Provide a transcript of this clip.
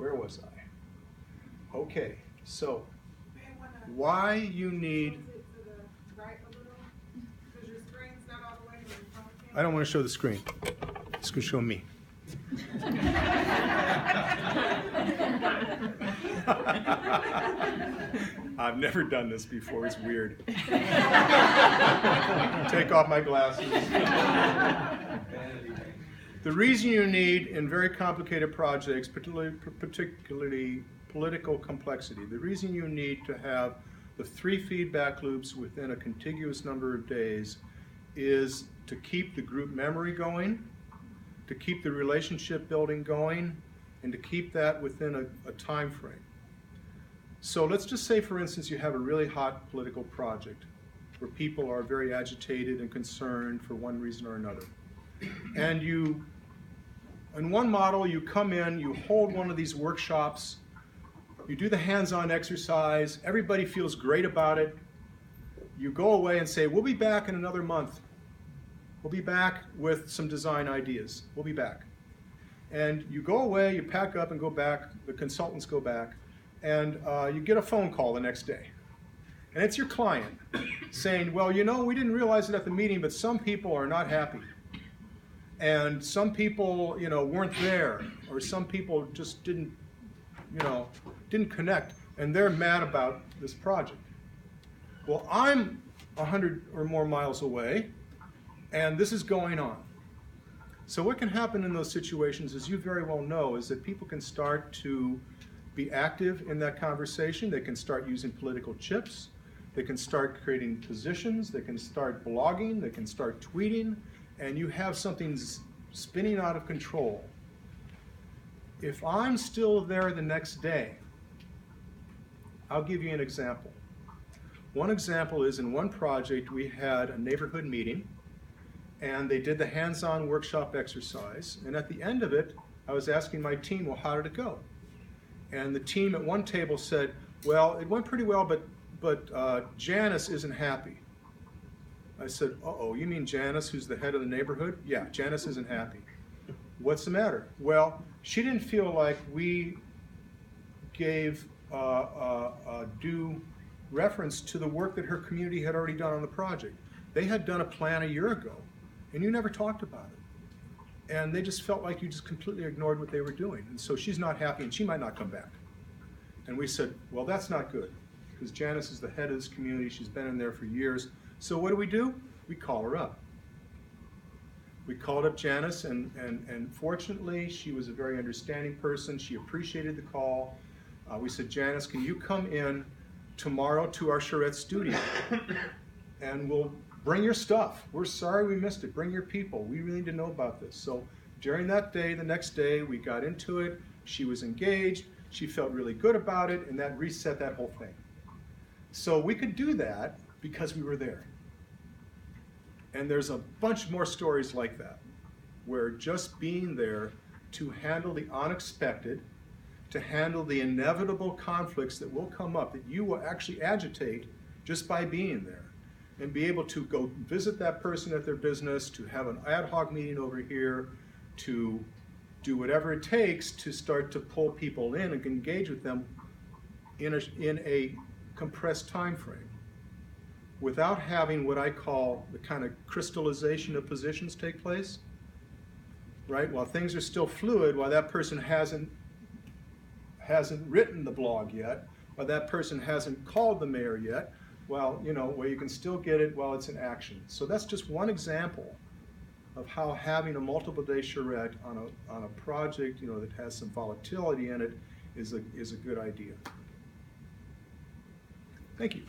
Where was I? Okay, so why you need... I don't want to show the screen. It's going to show me. I've never done this before. It's weird. Take off my glasses. The reason you need, in very complicated projects, particularly political complexity, the reason you need to have the 3 feedback loops within a contiguous number of days is to keep the group memory going, to keep the relationship building going, and to keep that within a time frame. So let's just say, for instance, you have a really hot political project where people are very agitated and concerned for one reason or another. And you, in one model, you come in, you hold one of these workshops, you do the hands-on exercise, everybody feels great about it. You go away and say, we'll be back in another month. We'll be back with some design ideas. We'll be back. And you go away, you pack up and go back, the consultants go back, and you get a phone call the next day. And it's your client saying, well, you know, we didn't realize it at the meeting, but some people are not happy. And some people, you know, weren't there, or some people just didn't, you know, didn't connect, and they're mad about this project. Well, I'm 100 or more miles away, and this is going on. So what can happen in those situations, as you very well know, is that people can start to be active in that conversation. They can start using political chips. They can start creating positions. They can start blogging. They can start tweeting. And you have something spinning out of control. If I'm still there the next day, I'll give you an example. One example is in one project we had a neighborhood meeting, and they did the hands-on workshop exercise, and at the end of it I was asking my team, well, how did it go? And the team at one table said, well, it went pretty well, but Janice isn't happy. I said, uh-oh, you mean Janice, who's the head of the neighborhood? Yeah, Janice isn't happy. What's the matter? Well, she didn't feel like we gave due reference to the work that her community had already done on the project. They had done a plan a year ago, and you never talked about it. And they just felt like you just completely ignored what they were doing. And so she's not happy, and she might not come back. And we said, well, that's not good, because Janice is the head of this community. She's been in there for years. So what do? We call her up. We called up Janice, and fortunately, she was a very understanding person. She appreciated the call. We said, Janice, can you come in tomorrow to our charrette studio? And we'll bring your stuff. We're sorry we missed it. Bring your people. We really need to know about this. So during that day, the next day, we got into it. She was engaged. She felt really good about it, and that reset that whole thing. So we could do that because we were there. And there's a bunch more stories like that, where just being there to handle the unexpected, to handle the inevitable conflicts that will come up, that you will actually agitate just by being there, and be able to go visit that person at their business, to have an ad hoc meeting over here, to do whatever it takes to start to pull people in and engage with them in a compressed time frame, without having what I call the kind of crystallization of positions take place, right? While things are still fluid, while that person hasn't written the blog yet, while that person hasn't called the mayor yet, well, you know, where you can still get it while it's in action. So that's just one example of how having a multiple day charrette on a project, you know, that has some volatility in it is a good idea. Thank you.